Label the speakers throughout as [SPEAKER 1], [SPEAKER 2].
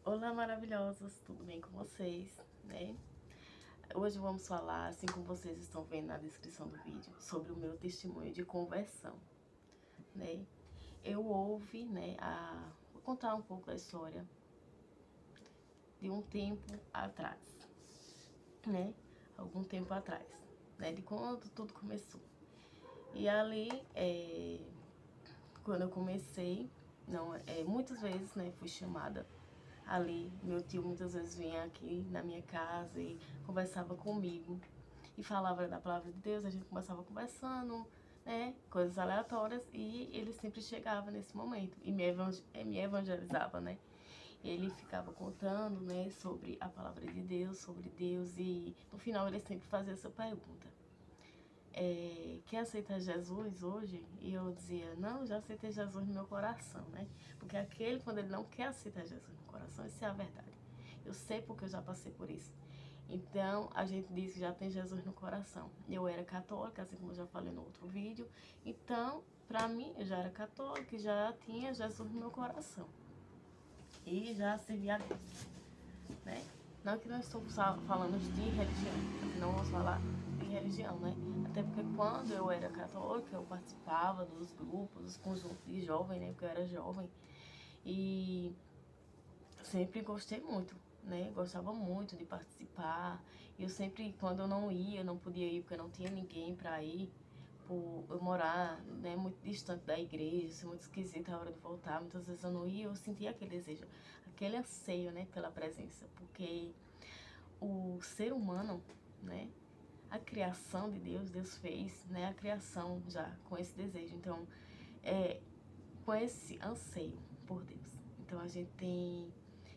[SPEAKER 1] Olá, maravilhosos, tudo bem com vocês, né? Hoje vamos falar, assim como vocês estão vendo na descrição do vídeo, sobre o meu testemunho de conversão, né? Eu ouvi, né, vou contar um pouco da história de um tempo atrás, né? Algum tempo atrás, né? De quando tudo começou. E ali, quando eu comecei, não, muitas vezes, né, fui chamada ali. Meu tio muitas vezes vinha aqui na minha casa e conversava comigo e falava da palavra de Deus. A gente começava conversando, né, coisas aleatórias, e ele sempre chegava nesse momento e me evangelizava, né. Ele ficava contando, né, sobre a palavra de Deus, sobre Deus, e no final ele sempre fazia essa pergunta: quer aceitar Jesus hoje? E eu dizia: não, já aceitei Jesus no meu coração, né? Porque aquele, quando ele não quer aceitar Jesus no coração, isso é a verdade. Eu sei porque eu já passei por isso. Então, a gente diz que já tem Jesus no coração. Eu era católica, assim como eu já falei no outro vídeo. Então, pra mim, eu já era católica e já tinha Jesus no meu coração. E já servia a Deus, né? Não que não estou falando de religião, não vamos falar de religião, né? Até porque quando eu era católica, eu participava dos grupos, dos conjuntos de jovem, né? Porque eu era jovem. E sempre gostei muito, né? Gostava muito de participar. E eu sempre, quando eu não ia, eu não podia ir porque não tinha ninguém pra ir, por eu morar, né, muito distante da igreja, ser muito esquisita a hora de voltar. Muitas vezes eu não ia, eu sentia aquele desejo, aquele anseio, né, pela presença, porque o ser humano, né, a criação de Deus, Deus fez, né, a criação já com esse desejo. Então, com esse anseio por Deus. Então a gente tem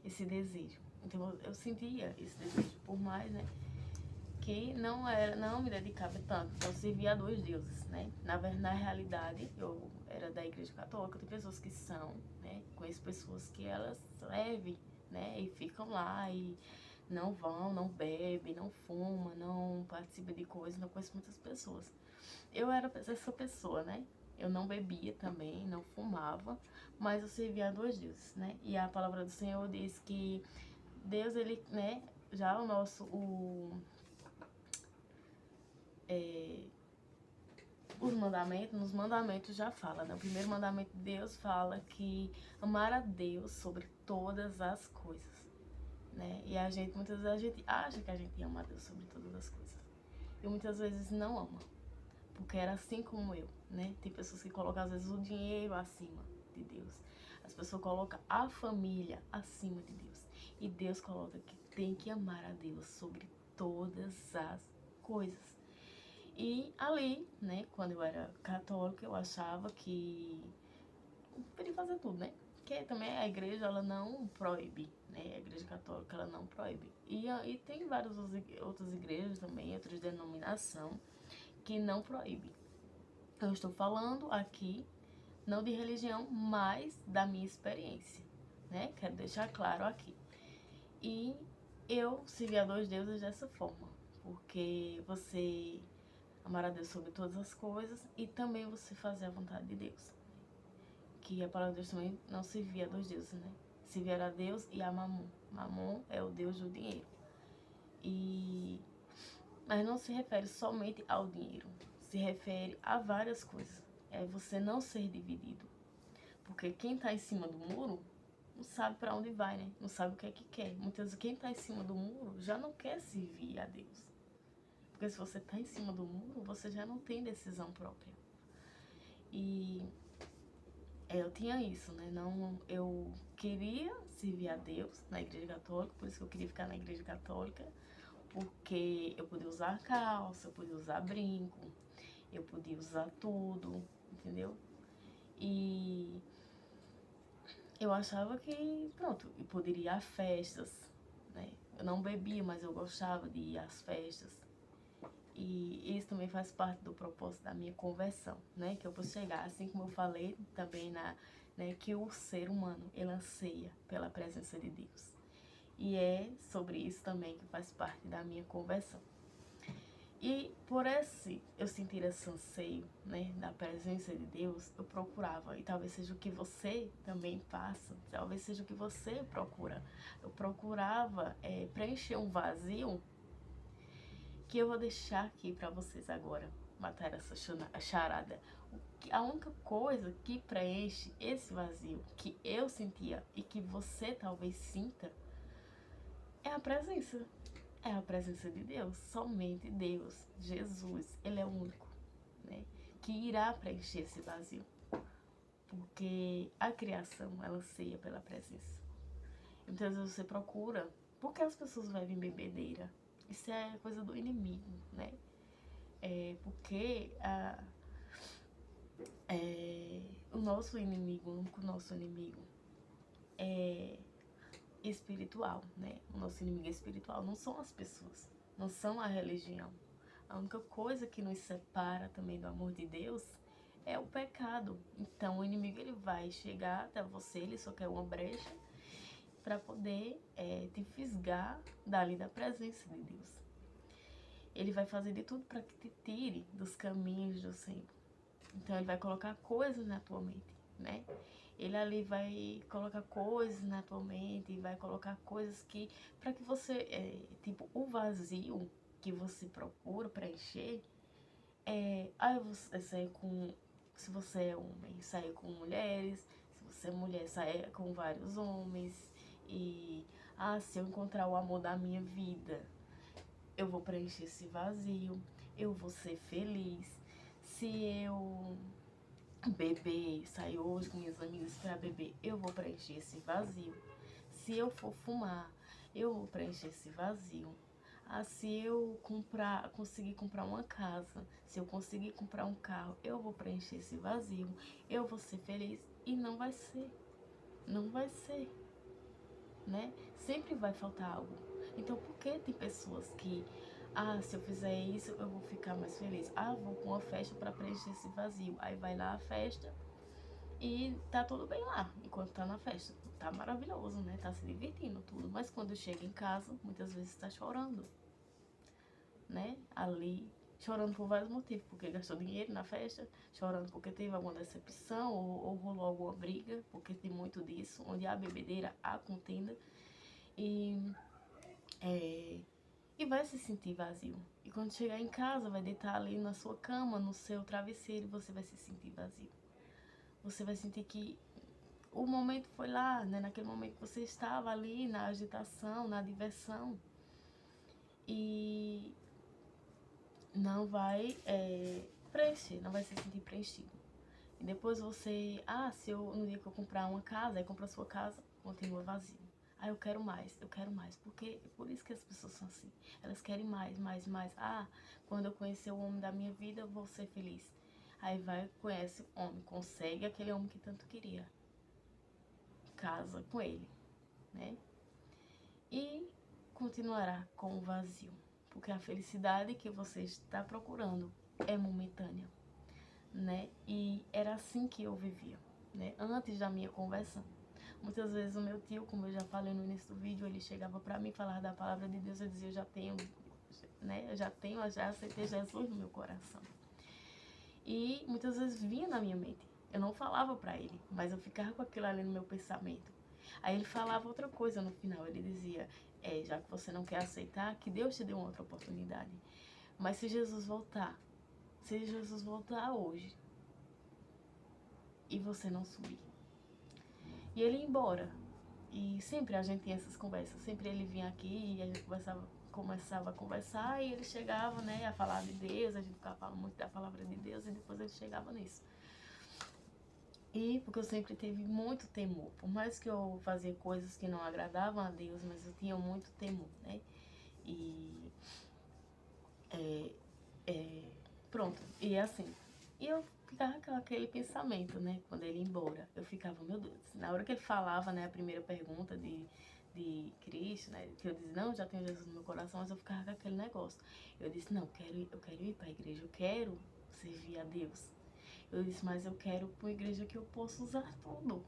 [SPEAKER 1] esse desejo. Então eu sentia esse desejo, por mais, né, que não me dedicava tanto. Então eu servia a dois deuses, né? Na realidade, eu era da igreja católica. Tem pessoas que são, né? Conheço pessoas que elas servem, né? E ficam lá e não vão, não bebem, não fumam, não participam de coisas. Não conheço muitas pessoas. Eu era essa pessoa, né? Eu não bebia também, não fumava, mas eu servia a dois deuses, né? E a palavra do Senhor diz que Deus, ele, né? Já o nosso, os mandamentos, nos mandamentos já fala, né? O primeiro mandamento de Deus fala que amar a Deus sobre todas as coisas, né? E a gente, muitas vezes, a gente acha que a gente ama a Deus sobre todas as coisas. E muitas vezes não ama, porque era assim como eu, né? Tem pessoas que colocam, às vezes, o dinheiro acima de Deus. As pessoas colocam a família acima de Deus. E Deus coloca que tem que amar a Deus sobre todas as coisas. E ali, né, quando eu era católica, eu achava que podia fazer tudo, né? Porque também a igreja, ela não proíbe, né? A igreja católica, ela não proíbe. E tem várias outras igrejas também, outras denominações, que não proíbe. Eu estou falando aqui, não de religião, mas da minha experiência, né? Quero deixar claro aqui. E eu servi a dois deuses dessa forma, porque você amar a Deus sobre todas as coisas e também você fazer a vontade de Deus. Que a palavra de Deus também não servia a dois deuses, né? Servia a Deus e a Mamon. Mamon é o deus do dinheiro. Mas não se refere somente ao dinheiro, se refere a várias coisas. É você não ser dividido. Porque quem está em cima do muro não sabe para onde vai, né? Não sabe o que é que quer. Muitas vezes quem está em cima do muro já não quer servir a Deus. Porque se você está em cima do muro, você já não tem decisão própria. E eu tinha isso, né? Não, eu queria servir a Deus na igreja católica, por isso que eu queria ficar na igreja católica, porque eu podia usar calça, eu podia usar brinco, eu podia usar tudo, entendeu? E eu achava que, pronto, eu poderia ir a festas, né? Eu não bebia, mas eu gostava de ir às festas. E isso também faz parte do propósito da minha conversão, né? Que eu vou chegar, assim como eu falei também né, que o ser humano, ele anseia pela presença de Deus. E é sobre isso também que faz parte da minha conversão. E por eu sentir esse anseio, né, da presença de Deus, eu procurava, e talvez seja o que você também passa, talvez seja o que você procura. Eu procurava preencher um vazio que eu vou deixar aqui para vocês agora, matar essa charada. A única coisa que preenche esse vazio que eu sentia e que você talvez sinta é a presença. É a presença de Deus, somente Deus, Jesus, Ele é o único, né, que irá preencher esse vazio. Porque a criação, ela ceia pela presença. Então, às vezes você procura, por que as pessoas bebem bebedeira? Isso é coisa do inimigo, né? Porque o nosso inimigo, o único nosso inimigo é espiritual, né? O nosso inimigo espiritual não são as pessoas, não são a religião. A única coisa que nos separa também do amor de Deus é o pecado. Então o inimigo ele vai chegar até você, ele só quer uma brecha para poder te fisgar dali da presença de Deus. Ele vai fazer de tudo para que te tire dos caminhos do Senhor. Então ele vai colocar coisas na tua mente, né? Ele ali vai colocar coisas na tua mente, vai colocar coisas que, para que você, tipo, o vazio que você procura preencher, você sair com, se você é homem, sair com mulheres, se você é mulher, sair com vários homens, e, se eu encontrar o amor da minha vida, eu vou preencher esse vazio, eu vou ser feliz. Se eu beber, sair hoje com minhas amigas para beber, eu vou preencher esse vazio. Se eu for fumar, eu vou preencher esse vazio. Se eu conseguir comprar uma casa, se eu conseguir comprar um carro, eu vou preencher esse vazio. Eu vou ser feliz e não vai ser. Não vai ser, né? Sempre vai faltar algo. Então, por que tem pessoas que, se eu fizer isso, eu vou ficar mais feliz? Vou com uma festa para preencher esse vazio. Aí vai lá a festa e tá tudo bem lá, enquanto tá na festa. Tá maravilhoso, né? Tá se divertindo tudo. Mas quando chega em casa, muitas vezes tá chorando, né? Ali, chorando por vários motivos. Porque gastou dinheiro na festa, chorando porque teve alguma decepção ou rolou alguma briga, porque tem muito disso. Onde há bebedeira, há contenda. E vai se sentir vazio. E quando chegar em casa, vai deitar ali na sua cama, no seu travesseiro, você vai se sentir vazio. Você vai sentir que o momento foi lá, né? Naquele momento que você estava ali na agitação, na diversão. E não vai preencher, não vai se sentir preenchido. E depois você, no dia que eu comprar uma casa, aí compra a sua casa, continua vazio. Eu quero mais, eu quero mais. Porque é por isso que as pessoas são assim. Elas querem mais, mais, mais. Quando eu conhecer o homem da minha vida, eu vou ser feliz. Aí vai, conhece o homem, consegue aquele homem que tanto queria. Casa com ele, né? E continuará com o vazio. Porque a felicidade que você está procurando é momentânea, né? E era assim que eu vivia, né? Antes da minha conversão. Muitas vezes o meu tio, como eu já falei no início do vídeo, ele chegava pra mim falar da palavra de Deus, eu dizia, eu já tenho, né? Eu já aceitei Jesus no meu coração. E muitas vezes vinha na minha mente. Eu não falava pra ele, mas eu ficava com aquilo ali no meu pensamento. Aí ele falava outra coisa no final, ele dizia, já que você não quer aceitar, que Deus te deu uma outra oportunidade. Mas se Jesus voltar hoje e você não subir, e ele ia embora, e sempre a gente tinha essas conversas, sempre ele vinha aqui e a gente começava a conversar e ele chegava, né, a falar de Deus, a gente ficava falando muito da palavra de Deus e depois ele chegava nisso. E porque eu sempre tive muito temor, por mais que eu fazia coisas que não agradavam a Deus, mas eu tinha muito temor, né? E pronto, e assim, e eu ficava com aquele pensamento, né, quando ele ia embora, eu ficava, meu Deus, na hora que ele falava, né, a primeira pergunta de Cristo, né, que eu disse, não, já tenho Jesus no meu coração, mas eu ficava com aquele negócio, eu disse, não, eu quero ir para a igreja, eu quero servir a Deus, eu disse, mas eu quero para uma igreja que eu possa usar tudo,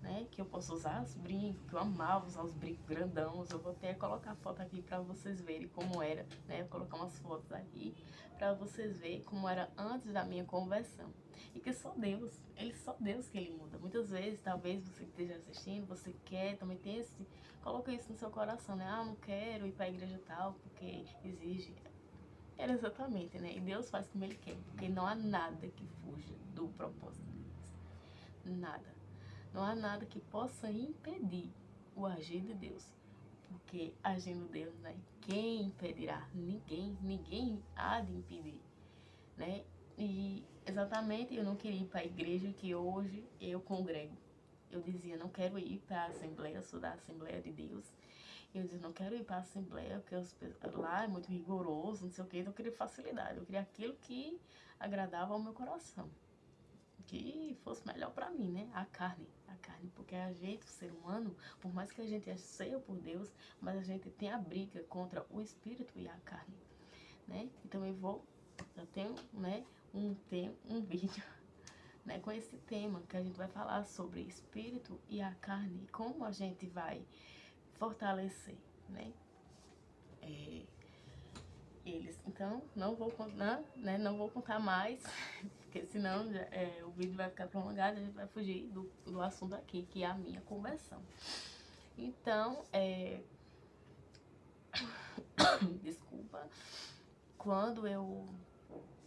[SPEAKER 1] né? Que eu posso usar os brincos, que eu amava usar os brincos grandãos. Eu vou até colocar foto aqui pra vocês verem como era, né? Vou colocar umas fotos aqui pra vocês verem como era antes da minha conversão. E que só Deus, só Deus que ele muda. Muitas vezes, talvez você que esteja assistindo, você quer, também tem esse, coloca isso no seu coração, né? Ah, não quero ir pra igreja tal, porque exige. Era exatamente, né? E Deus faz como ele quer, porque não há nada que fuja do propósito de Deus. Nada. Não há nada que possa impedir o agir de Deus. Porque agindo Deus, né? Quem impedirá? Ninguém há de impedir, né? E exatamente eu não queria ir para a igreja que hoje eu congrego. Eu dizia, não quero ir para a Assembleia, sou da Assembleia de Deus. Eu dizia, não quero ir para a Assembleia, porque lá é muito rigoroso, não sei o que, então eu queria facilidade. Eu queria aquilo que agradava ao meu coração, que fosse melhor para mim, né? A carne, porque a gente, o ser humano, por mais que a gente seja por Deus, mas a gente tem a briga contra o espírito e a carne, né? Então eu tenho, né, um vídeo, né, com esse tema que a gente vai falar sobre espírito e a carne, e como a gente vai fortalecer, né? Eles. Então, não vou contar, né? Não vou contar mais, porque senão o vídeo vai ficar prolongado e a gente vai fugir do assunto aqui, que é a minha conversão. Então, desculpa, quando eu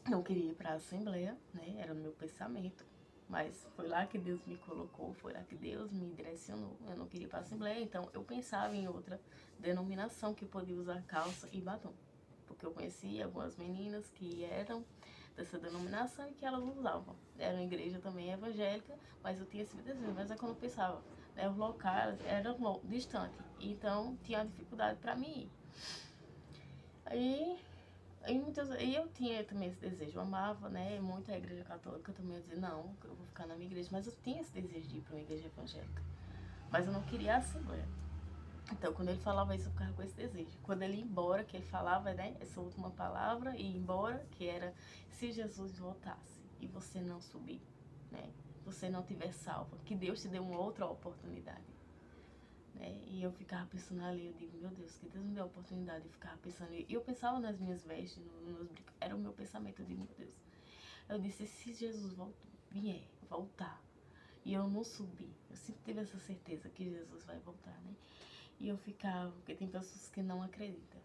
[SPEAKER 1] não queria ir para a Assembleia, né? Era o meu pensamento. Mas foi lá que Deus me colocou, foi lá que Deus me direcionou. Eu não queria ir para a Assembleia, então eu pensava em outra denominação que podia usar calça e batom. Porque eu conhecia algumas meninas que eram dessa denominação e que elas usavam. Era uma igreja também evangélica, mas eu tinha esse desejo. Mas é quando eu pensava, né, os locais eram distantes, então tinha dificuldade para mim ir. E eu tinha também esse desejo, eu amava, né, muito a igreja católica também. Eu dizia, não, eu vou ficar na minha igreja, mas eu tinha esse desejo de ir para uma igreja evangélica. Mas eu não queria a Assembleia. Então, quando ele falava isso, eu ficava com esse desejo. Quando ele ia embora, que ele falava, né, essa última palavra, e ir embora, que era, se Jesus voltasse e você não subir, né, você não tiver salvo, que Deus te dê uma outra oportunidade, né, e eu ficava pensando ali, eu digo, meu Deus, que Deus me deu a oportunidade, eu ficava pensando, e eu pensava nas minhas vestes, nos meus brincos, era o meu pensamento, eu digo, meu Deus, eu disse, se Jesus voltar, e eu não subir, eu sempre tive essa certeza que Jesus vai voltar, né, e eu ficava, porque tem pessoas que não acreditam.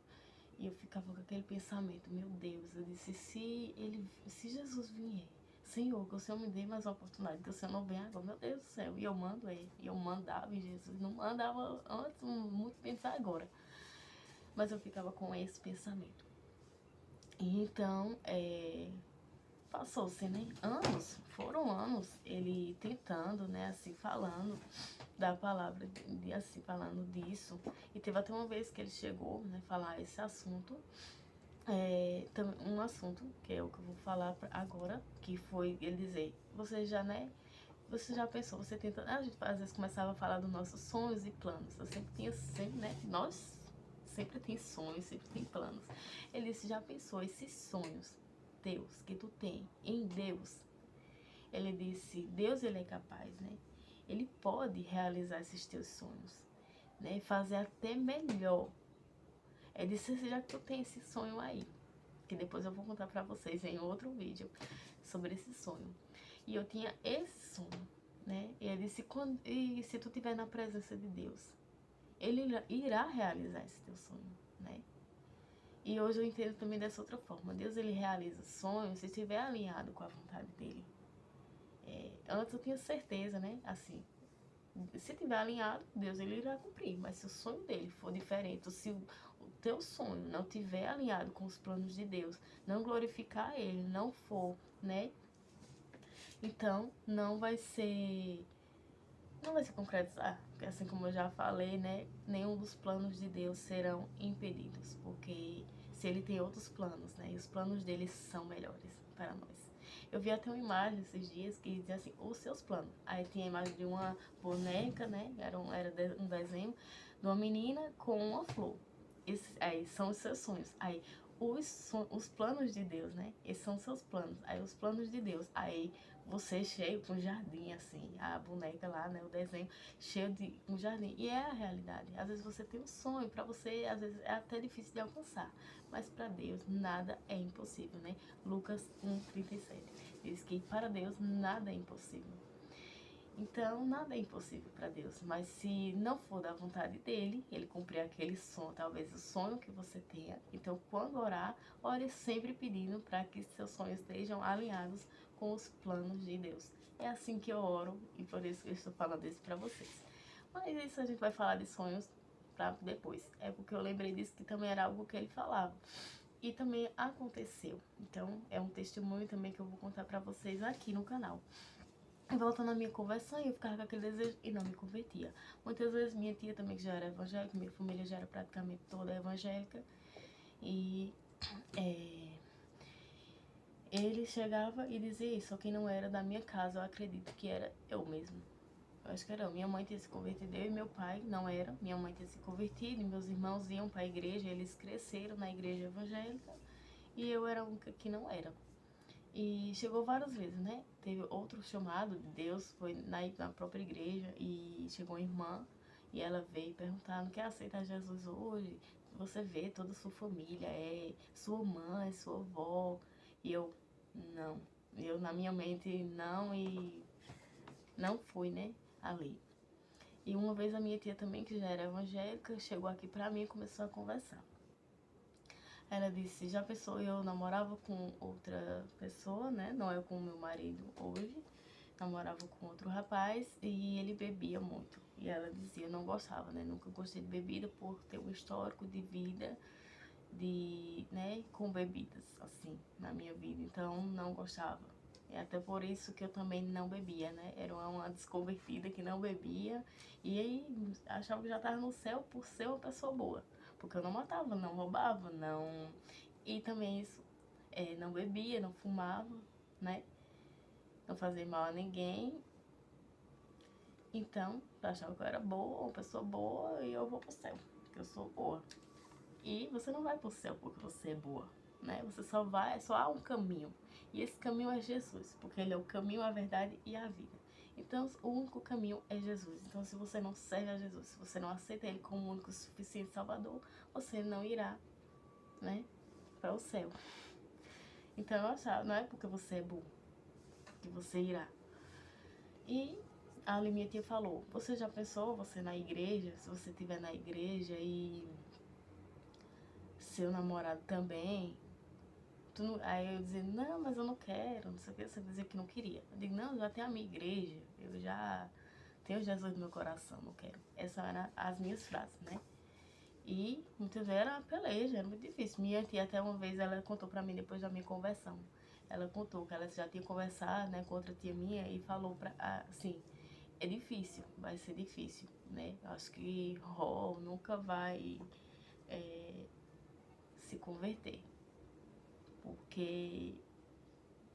[SPEAKER 1] E eu ficava com aquele pensamento, meu Deus, eu disse, se Jesus vier, Senhor, que o Senhor me dê mais uma oportunidade, que o Senhor não vem agora, meu Deus do céu, e eu mando ele, e eu mandava em Jesus, não mandava antes, muito pensar agora. Mas eu ficava com esse pensamento. E então, passou-se, né? Foram anos ele tentando, né, assim, falando da palavra, assim, falando disso. E teve até uma vez que ele chegou, né, falar esse assunto. Um assunto, que é o que eu vou falar agora, que foi ele dizer, você já pensou, você tenta, a gente às vezes começava a falar dos nossos sonhos e planos. Eu sempre, né, nós sempre tem sonhos, sempre tem planos. Ele disse, já pensou esses sonhos, Deus, que tu tem em Deus? Ele disse, Deus, ele é capaz, né? Ele pode realizar esses teus sonhos, né? Fazer até melhor. Ele disse, já que tu tem esse sonho aí, que depois eu vou contar pra vocês em outro vídeo sobre esse sonho. E eu tinha esse sonho, né? E ele disse, e se tu estiver na presença de Deus, ele irá realizar esse teu sonho, né? E hoje eu entendo também dessa outra forma. Deus, ele realiza sonhos se estiver alinhado com a vontade dele. Antes eu tinha certeza, né? Assim, se estiver alinhado, Deus, ele irá cumprir. Mas se o sonho dele for diferente, ou se o teu sonho não estiver alinhado com os planos de Deus, não glorificar ele, não for, né? Então, não vai se concretizar, porque assim como eu já falei, né, nenhum dos planos de Deus serão impedidos, porque se ele tem outros planos, né, e os planos dele são melhores para nós. Eu vi até uma imagem esses dias que dizia assim, os seus planos. Aí tinha a imagem de uma boneca, né, era um desenho de uma menina com uma flor. Aí são os seus sonhos. Aí, os planos de Deus, né? Esses são seus planos. Aí os planos de Deus. Aí você cheio com um jardim, assim, a boneca lá, né? O desenho cheio de um jardim. E é a realidade. Às vezes você tem um sonho, pra você, às vezes é até difícil de alcançar. Mas pra Deus nada é impossível, né? Lucas 1:37 diz que para Deus nada é impossível. Então, nada é impossível para Deus, mas se não for da vontade dele, ele cumprir aquele sonho, talvez o sonho que você tenha. Então, quando orar, ore sempre pedindo para que seus sonhos estejam alinhados com os planos de Deus. É assim que eu oro e por isso eu estou falando isso para vocês. Mas isso a gente vai falar de sonhos para depois. É porque eu lembrei disso que também era algo que ele falava. E também aconteceu. Então, é um testemunho também que eu vou contar para vocês aqui no canal. Voltando à minha conversão, eu ficava com aquele desejo e não me convertia. Muitas vezes minha tia também, que já era evangélica, minha família já era praticamente toda evangélica, e ele chegava e dizia isso, só que não era da minha casa, eu acredito que era eu mesmo. Eu acho que era eu. Minha mãe tinha se convertido, eu e meu pai não era. Minha mãe tinha se convertido, e meus irmãos iam para a igreja, eles cresceram na igreja evangélica, e eu era a única que não era. E chegou várias vezes, né? Teve outro chamado de Deus, foi na própria igreja, e chegou uma irmã, e ela veio perguntar, não quer aceitar Jesus hoje? Você vê toda a sua família, é sua mãe, sua avó. E eu, não. Eu, na minha mente, não, e não fui, né, ali. E uma vez a minha tia também, que já era evangélica, chegou aqui pra mim e começou a conversar. Ela disse, já pensou, eu namorava com outra pessoa, né? Não é com o meu marido hoje. Namorava com outro rapaz e ele bebia muito. E ela dizia, eu não gostava, né? Nunca gostei de bebida por ter um histórico de vida, né? Com bebidas, assim, na minha vida. Então, não gostava. É até por isso que eu também não bebia, né? Era uma desconvertida que não bebia. E aí, achava que já estava no céu por ser uma pessoa boa. Porque eu não matava, não roubava, não... E também isso, não bebia, não fumava, né? Não fazia mal a ninguém. Então, eu achava que eu era boa, uma pessoa boa, e eu vou pro céu, porque eu sou boa. E você não vai pro céu porque você é boa, né? Você só há um caminho. E esse caminho é Jesus, porque ele é o caminho, a verdade e a vida. Então, o único caminho é Jesus. Então, se você não serve a Jesus, se você não aceita ele como o único suficiente Salvador, você não irá, né, para o céu. Então, eu achava, não é porque você é bom que você irá. E a minha tia falou, você já pensou, você na igreja, se você estiver na igreja e seu namorado também, aí eu dizia, não, mas eu não quero, não sei o que, você dizia que não queria. Eu digo, não, já tenho a minha igreja, eu já tenho Jesus no meu coração, não quero. Essas eram as minhas frases, né? E muitas vezes era uma peleja, era muito difícil. Minha tia até uma vez, ela contou pra mim depois da minha conversão. Ela contou que ela já tinha conversado, né, com outra tia minha e falou assim, é difícil, vai ser difícil, né? Eu acho que Ró nunca vai se converter, porque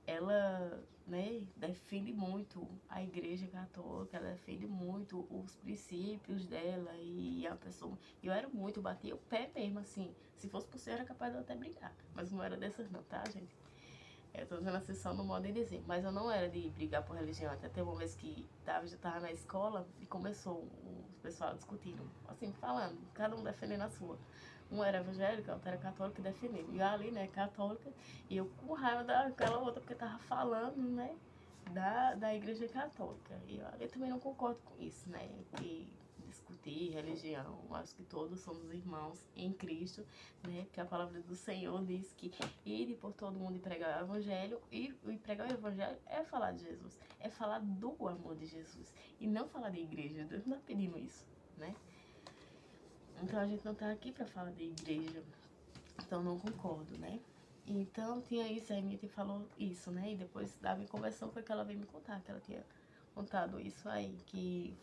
[SPEAKER 1] ela, né, defende muito a igreja católica, ela defende muito os princípios dela e a pessoa... Eu era muito, batia o pé mesmo, assim, se fosse por ser, eu era capaz de eu até brincar, mas não era dessas não, tá, gente? Eu tô dizendo assim só no modo de dizer, mas eu não era de brigar por religião. Até teve uma vez que já tava na escola e começou o pessoal discutindo, assim, falando, cada um defendendo a sua. Um era evangélico, outro era católico e defendendo. E eu ali, né, católica, e eu com raiva daquela outra porque tava falando, né, da igreja católica. E eu ali também não concordo com isso, né, que discutir religião, acho que todos somos irmãos em Cristo, né, porque a palavra do Senhor diz que ir por todo mundo e pregar o evangelho, e pregar o evangelho é falar de Jesus, é falar do amor de Jesus, e não falar de igreja. Deus não está pedindo isso, né? Então a gente não tá aqui pra falar de igreja, então não concordo, né? Então tinha isso, aí minha tia falou isso, né? E depois da minha conversão foi que ela veio me contar, que ela tinha contado isso aí, que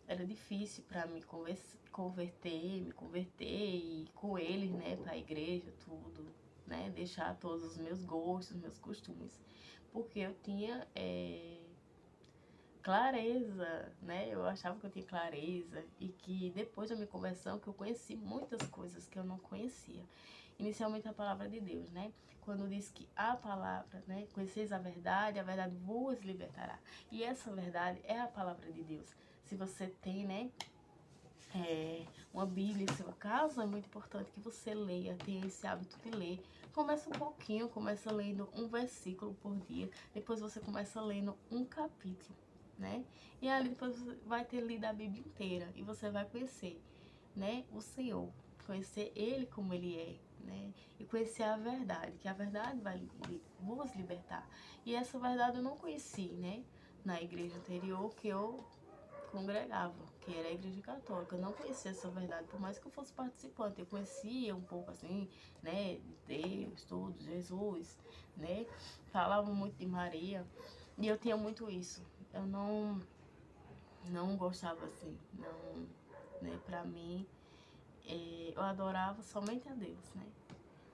[SPEAKER 1] era difícil pra me converter e com eles, né, pra igreja, tudo, né? Deixar todos os meus gostos, meus costumes. Porque eu tinha clareza, né? Eu achava que eu tinha clareza e que depois da minha conversão que eu conheci muitas coisas que eu não conhecia. Inicialmente a palavra de Deus, né? Quando diz que a palavra, né? Conheceis a verdade vos libertará. E essa verdade é a palavra de Deus. Se você tem, né? Uma Bíblia em sua casa, é muito importante que você leia, tenha esse hábito de ler. Começa um pouquinho, começa lendo um versículo por dia, depois você começa lendo um capítulo, né? E ali depois você vai ter lido a Bíblia inteira e você vai conhecer, né, o Senhor, conhecer Ele como Ele é, né? E conhecer a verdade, que a verdade vai vos libertar. E essa verdade eu não conheci, né? Na igreja anterior que eu congregava, que era a igreja católica. Eu não conhecia essa verdade, por mais que eu fosse participante. Eu conhecia um pouco assim, né, de Deus, tudo, Jesus, né? Falava muito de Maria. E eu tinha muito isso. Eu não gostava assim, não, né, pra mim, eu adorava somente a Deus, né?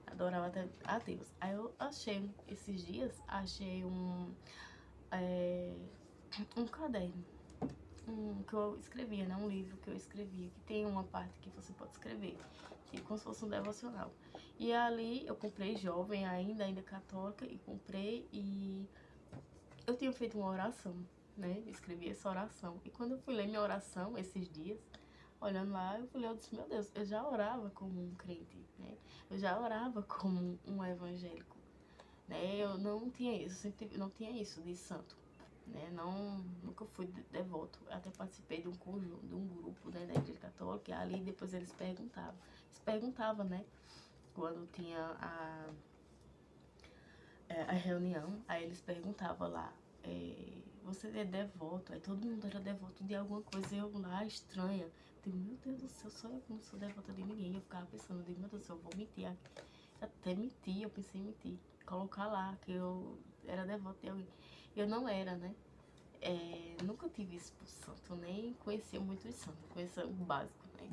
[SPEAKER 1] Adorava até a Deus. Aí eu achei, esses dias, achei um caderno que eu escrevia, né? Um livro que eu escrevia, que tem uma parte que você pode escrever, que é como se fosse um devocional. E ali eu comprei jovem ainda católica, e comprei e eu tinha feito uma oração, né? Escrevi essa oração. E quando eu fui ler minha oração esses dias, olhando lá, eu disse, meu Deus, eu já orava como um crente, né? Eu já orava como um evangélico, né? Eu não tinha isso, sempre não tinha isso de santo, né? Não, nunca fui devoto. Eu até participei de um conjunto, de um grupo, né, da igreja católica, e ali depois eles perguntavam, né, quando tinha a reunião, aí eles perguntavam lá, você é devoto? Aí todo mundo era devoto de alguma coisa, e eu lá, estranha, eu digo, meu Deus do céu, só eu que não sou devota de ninguém. Eu ficava pensando, eu digo, meu Deus do céu, eu vou mentir aqui. Até mentir, eu pensei em mentir, colocar lá que eu era devota de alguém. Eu não era, né? Nunca tive isso por santo, nem conhecia muitos santos, conhecia o básico, né?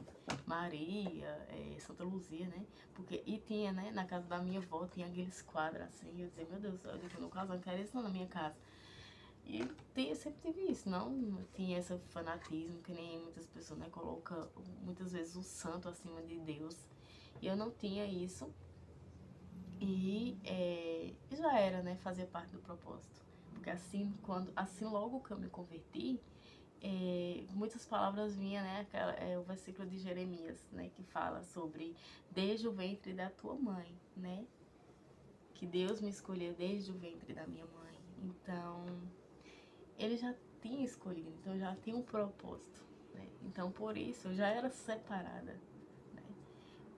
[SPEAKER 1] Maria, Santa Luzia, né? Porque, e tinha, né, na casa da minha avó, tinha aqueles quadros assim, e eu dizia, meu Deus, eu digo, no caso, não quero isso não na minha casa. E eu sempre tive isso, não tinha esse fanatismo que nem muitas pessoas, né, colocam muitas vezes o santo acima de Deus. E eu não tinha isso. E já era, né, fazia parte do propósito. Porque assim logo que eu me converti, muitas palavras vinham, né, o versículo de Jeremias, né, que fala sobre desde o ventre da tua mãe, né, que Deus me escolheu desde o ventre da minha mãe. Então, ele já tinha escolhido, então já tinha um propósito, né, então por isso eu já era separada, né,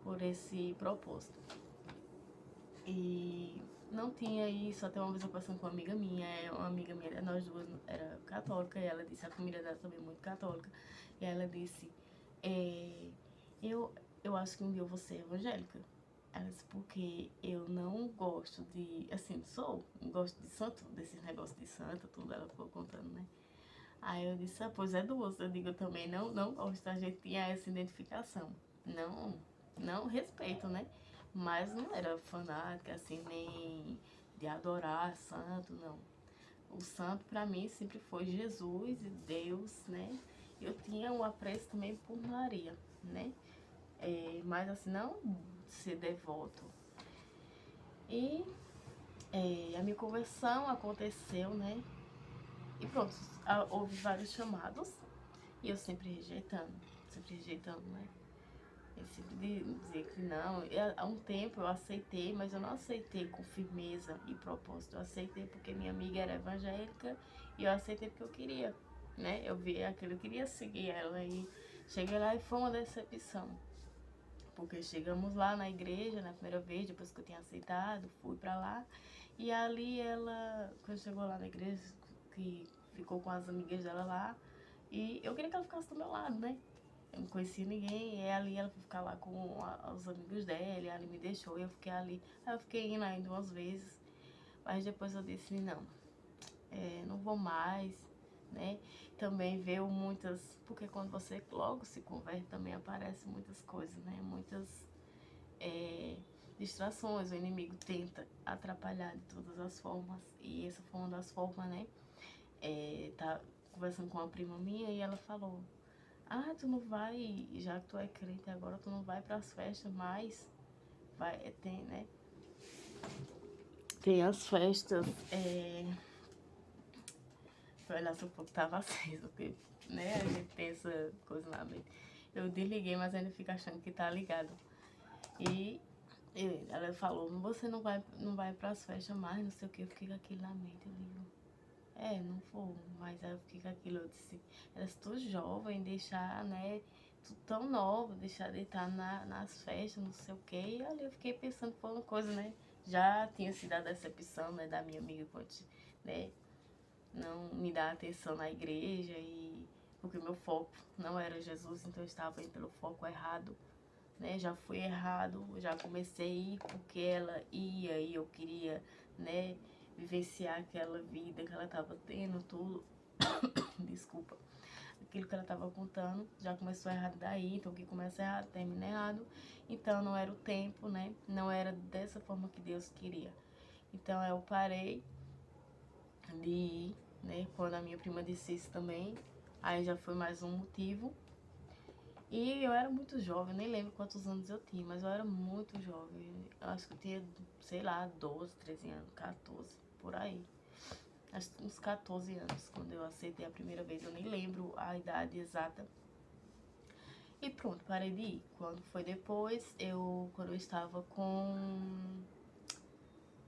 [SPEAKER 1] por esse propósito. E não tinha isso, até uma vez eu conversando com uma amiga minha, nós duas era católica, e ela disse, a família dela também é muito católica, e ela disse, eu acho que um dia eu vou ser evangélica. Ela disse, porque eu não gosto de, assim, não gosto de santo, desses negócios de santo, tudo, ela ficou contando, né? Aí eu disse, pois é duas, eu digo, eu também não gosto, a gente tinha essa identificação, não respeito, né? Mas não era fanática, assim, nem de adorar santo, não. O santo pra mim sempre foi Jesus e Deus, né? Eu tinha um apreço também por Maria, né? Mas assim, não ser devoto. E a minha conversão aconteceu, né? E pronto, houve vários chamados e eu sempre rejeitando, né? Eu sempre dizia que não. Há um tempo eu aceitei, mas eu não aceitei com firmeza e propósito. Eu aceitei porque minha amiga era evangélica e eu aceitei porque eu queria, né? Eu vi aquilo, eu queria seguir ela e cheguei lá e foi uma decepção. Porque chegamos lá na igreja na primeira vez, depois que eu tinha aceitado, fui pra lá. E ali ela, quando chegou lá na igreja, que ficou com as amigas dela lá, e eu queria que ela ficasse do meu lado, né? Eu não conhecia ninguém, e ali ela foi ficar lá com os amigos dela, e ali me deixou, e eu fiquei ali. Aí eu fiquei indo ainda umas vezes, mas depois eu disse, não, não vou mais, né? Também veio muitas, porque quando você logo se converte também aparecem muitas coisas, né? Muitas distrações, o inimigo tenta atrapalhar de todas as formas, e essa foi uma das formas, né? Tá conversando com uma prima minha e ela falou: ah, tu não vai, já que tu é crente agora, tu não vai pras festas mais? Vai, tem, né? Tem as festas, foi olhar se o fogo tava aceso, porque, né, a gente tem essa coisa na mente. Eu desliguei, mas ainda fica achando que tá ligado. E ela falou: você não vai pras festas mais, não sei o que. Eu fiquei com aquilo na mente. Eu digo: não vou. Mas aí eu fiquei com aquilo. Eu disse: era se tu jovem, deixar, né? Tu tão nova, deixar de estar nas festas, não sei o que. E ali eu fiquei pensando, foi uma coisa, né? Já tinha sido a decepção, né, da minha amiga, né? Não me dar atenção na igreja, e porque meu foco não era Jesus, então eu estava indo pelo foco errado, né? Já fui errado, já comecei a ir porque ela ia e eu queria, né, vivenciar aquela vida que ela estava tendo, tudo. Desculpa. Aquilo que ela estava contando já começou errado daí, então o que começa errado termina errado. Então não era o tempo, né? Não era dessa forma que Deus queria. Então eu parei de ir, né? Quando a minha prima disse isso também, aí já foi mais um motivo. E eu era muito jovem, nem lembro quantos anos eu tinha, mas eu era muito jovem. Eu acho que eu tinha, sei lá, 12, 13 anos, 14, por aí. Acho que uns 14 anos, quando eu aceitei a primeira vez. Eu nem lembro a idade exata. E pronto, parei de ir. Quando foi depois, quando eu estava com...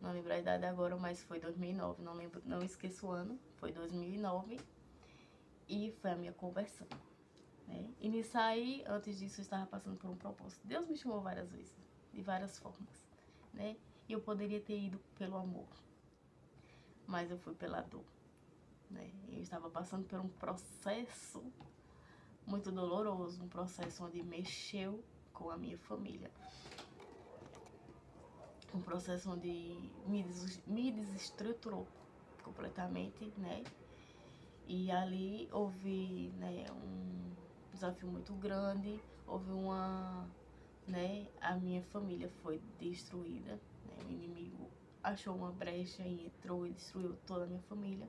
[SPEAKER 1] Não lembro a idade agora, mas foi 2009, não lembro, não esqueço o ano. Foi 2009 e foi a minha conversão, né? E nisso aí, antes disso, eu estava passando por um propósito. Deus me chamou várias vezes, de várias formas, né? E eu poderia ter ido pelo amor, mas eu fui pela dor, né? Eu estava passando por um processo muito doloroso, um processo onde mexeu com a minha família. Um processo onde me desestruturou completamente, né? E ali houve, né, um desafio muito grande, houve né, a minha família foi destruída, né? O inimigo achou uma brecha e entrou e destruiu toda a minha família.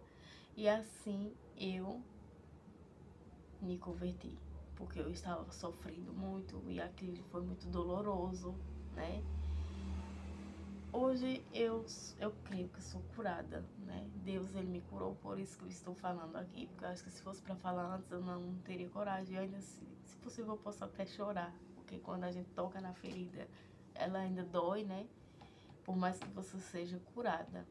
[SPEAKER 1] E assim eu me converti, porque eu estava sofrendo muito e aquilo foi muito doloroso, né? Hoje eu creio que sou curada, né? Deus, ele me curou, por isso que eu estou falando aqui, porque eu acho que se fosse para falar antes eu não teria coragem. E ainda, se possível, eu posso até chorar, porque quando a gente toca na ferida, ela ainda dói, né? Por mais que você seja curada.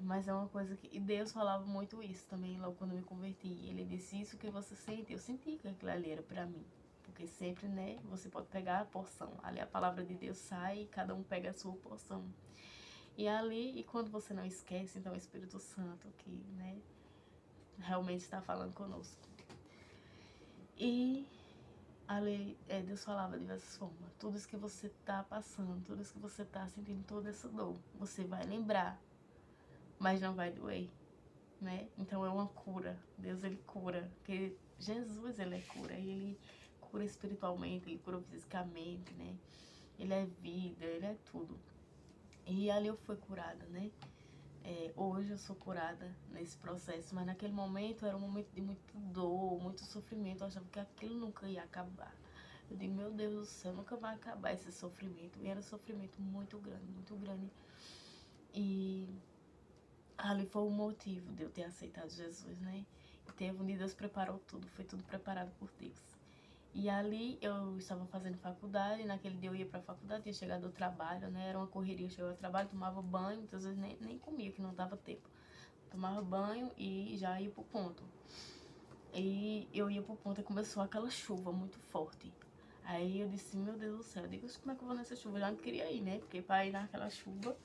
[SPEAKER 1] Mas é uma coisa que... E Deus falava muito isso também, logo quando eu me converti. Ele disse: isso que você sente, eu senti que aquilo ali era pra mim. Porque sempre, né, você pode pegar a porção. Ali a palavra de Deus sai e cada um pega a sua porção. E ali, e quando você não esquece, então é o Espírito Santo que, né, realmente está falando conosco. E ali Deus falava de diversas formas. Tudo isso que você está passando, tudo isso que você está sentindo, toda essa dor, você vai lembrar, mas não vai doer, né? Então é uma cura. Deus, ele cura, porque Jesus, ele é cura, e ele cura espiritualmente, ele cura fisicamente, né? Ele é vida, ele é tudo. E ali eu fui curada, né? Hoje eu sou curada nesse processo, mas naquele momento era um momento de muita dor, muito sofrimento. Eu achava que aquilo nunca ia acabar. Eu digo: meu Deus do céu, nunca vai acabar esse sofrimento. E era um sofrimento muito grande, muito grande. E ali foi o motivo de eu ter aceitado Jesus, né? E teve onde Deus preparou tudo, foi tudo preparado por Deus. E ali eu estava fazendo faculdade, naquele dia eu ia pra faculdade, tinha chegado do trabalho, né? Era uma correria, eu chegava do trabalho, tomava banho, muitas vezes nem comia, que não dava tempo. Tomava banho e já ia pro ponto. E eu ia pro ponto e começou aquela chuva muito forte. Aí eu disse: meu Deus do céu, eu digo: como é que eu vou nessa chuva? Eu já não queria ir, né? Porque pra ir naquela chuva,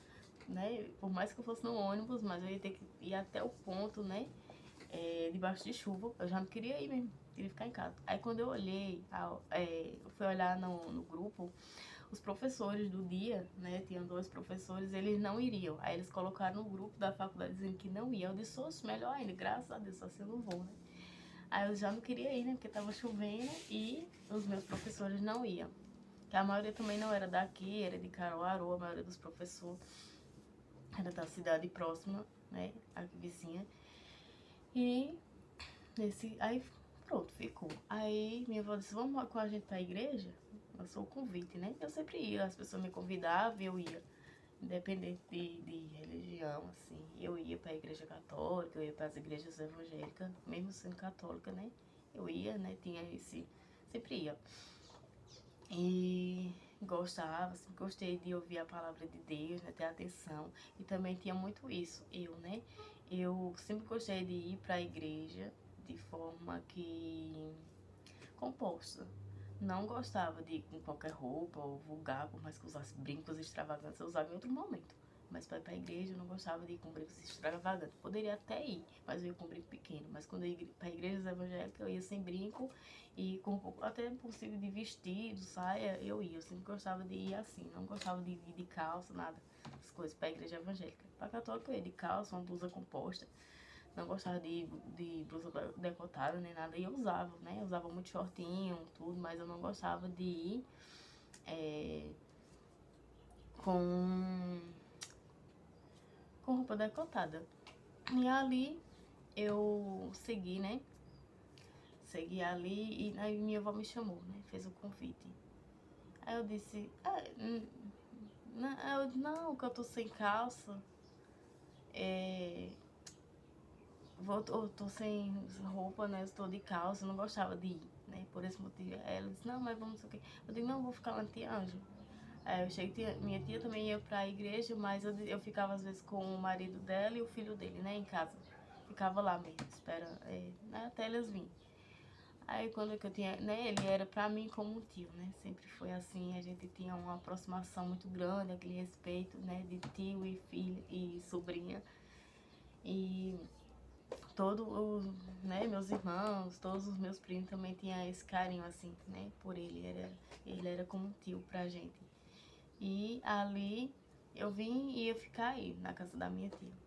[SPEAKER 1] né? Por mais que eu fosse no ônibus, mas eu ia ter que ir até o ponto, né? Debaixo de chuva, eu já não queria ir mesmo, queria ficar em casa. Aí quando eu olhei, eu fui olhar no grupo, os professores do dia, né, tinham 2 professores, eles não iriam. Aí eles colocaram no grupo da faculdade dizendo que não iam. Eu disse: melhor ainda, graças a Deus, só se eu não vou, né? Aí eu já não queria ir, né, porque tava chovendo e os meus professores não iam. Que a maioria também não era daqui, era de Caruaru, a maioria dos professores era da cidade próxima, né, aqui vizinha. E aí pronto, ficou. Aí minha avó disse, vamos com a gente pra igreja? Lançou o convite, né? Eu sempre ia, as pessoas me convidavam e eu ia. Independente de religião, assim. Eu ia pra igreja católica, eu ia pras igrejas evangélicas, mesmo sendo católica, né? Eu ia, né? Tinha esse... Sempre ia. E gostava, sempre gostei de ouvir a palavra de Deus, né? Ter atenção. E também tinha muito isso, né? Eu sempre gostei de ir pra igreja de forma que... composta. Não gostava de ir com qualquer roupa ou vulgar, por mais que usasse brincos extravagantes, eu usava em outro momento. Mas para ir pra igreja eu não gostava de ir com brincos extravagantes. Poderia até ir, mas eu ia com brinco pequeno. Mas quando eu ia para igrejas evangélicas, eu ia sem brinco e com um pouco, até possível de vestido, saia, eu ia. Eu sempre gostava de ir assim, não gostava de ir de calça, nada. As coisas para igreja evangélica. Para católica eu ia de calça, uma blusa composta. Não gostava de blusa decotada nem nada. E eu usava, né? Eu usava muito shortinho, tudo, mas eu não gostava de ir com roupa decotada. E ali eu segui, né? Segui ali e aí minha avó me chamou, né? Fez o convite. Aí eu disse, não, que eu tô sem calça. Eu tô sem roupa, né? Eu estou de calça, eu não gostava de ir, né? Por esse motivo. Aí ela disse, não, mas vamos, não sei o quê. Eu disse, não, vou ficar lá na Tia Ângela. Aí eu cheguei, minha tia também ia pra igreja, mas eu ficava às vezes com o marido dela e o filho dele, né? Em casa. Ficava lá mesmo, né, até eles virem. Aí quando que eu tinha, né? Ele era pra mim como um tio, né? Sempre foi assim, a gente tinha uma aproximação muito grande, aquele respeito, né? De tio e filho e sobrinha. E todos os, né, meus irmãos, todos os meus primos também tinham esse carinho, assim, né, por ele. Ele era como um tio pra gente. E ali eu vim e ia ficar aí, na casa da minha tia.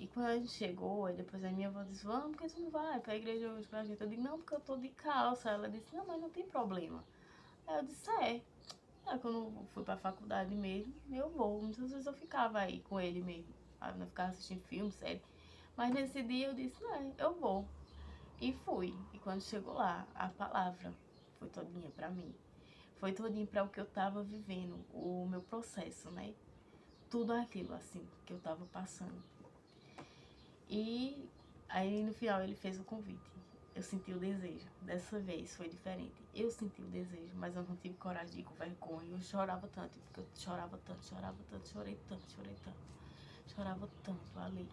[SPEAKER 1] E quando a gente chegou, aí depois a minha avó disse, vamos, por que tu não vai pra igreja hoje com a gente? Eu disse, não, porque eu tô de calça. Ela disse, não, mas não tem problema. Aí eu disse, é. Aí quando eu fui pra faculdade mesmo, eu vou. Muitas vezes eu ficava aí com ele mesmo. Aí eu ficava assistindo filme, série. Mas nesse dia eu disse, não, eu vou. E fui. E quando chegou lá, a palavra foi todinha pra mim. Foi todinha pra o que eu tava vivendo, o meu processo, né? Tudo aquilo, assim, que eu tava passando. E aí no final ele fez o convite. Eu senti o desejo. Dessa vez foi diferente. Eu senti o desejo, mas eu não tive coragem de ir com vergonha. Eu chorava tanto, porque eu chorava tanto, chorei tanto. Chorava tanto ali.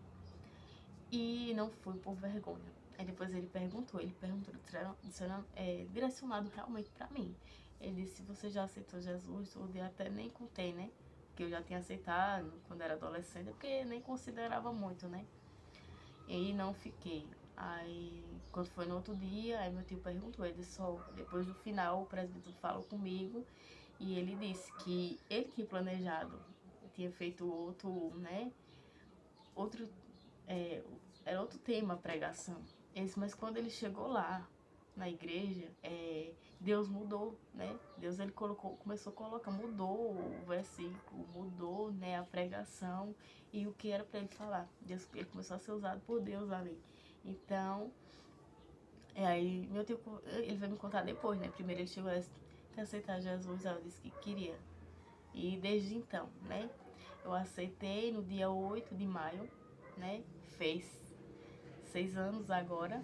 [SPEAKER 1] E não fui por vergonha. Aí depois ele perguntou, direcionado realmente pra mim. Ele disse, você já aceitou Jesus? Eu até nem contei, né? Que eu já tinha aceitado quando era adolescente, porque nem considerava muito, né? E não fiquei. Aí, quando foi no outro dia, aí meu tio perguntou, ele disse, ó, depois do final, o presbítero falou comigo e ele disse que ele tinha planejado, tinha feito outro, né? Outro era outro tema a pregação. Mas quando ele chegou lá, na igreja, Deus mudou, né? Deus ele começou a colocar, mudou o versículo, mudou, né, a pregação e o que era para ele falar. Ele começou a ser usado por Deus ali. Então, aí meu tio, ele veio me contar depois, né? Primeiro ele chegou a aceitar Jesus, aí eu disse que queria. E desde então, né? Eu aceitei no dia 8 de maio, né? Fez 6 anos agora,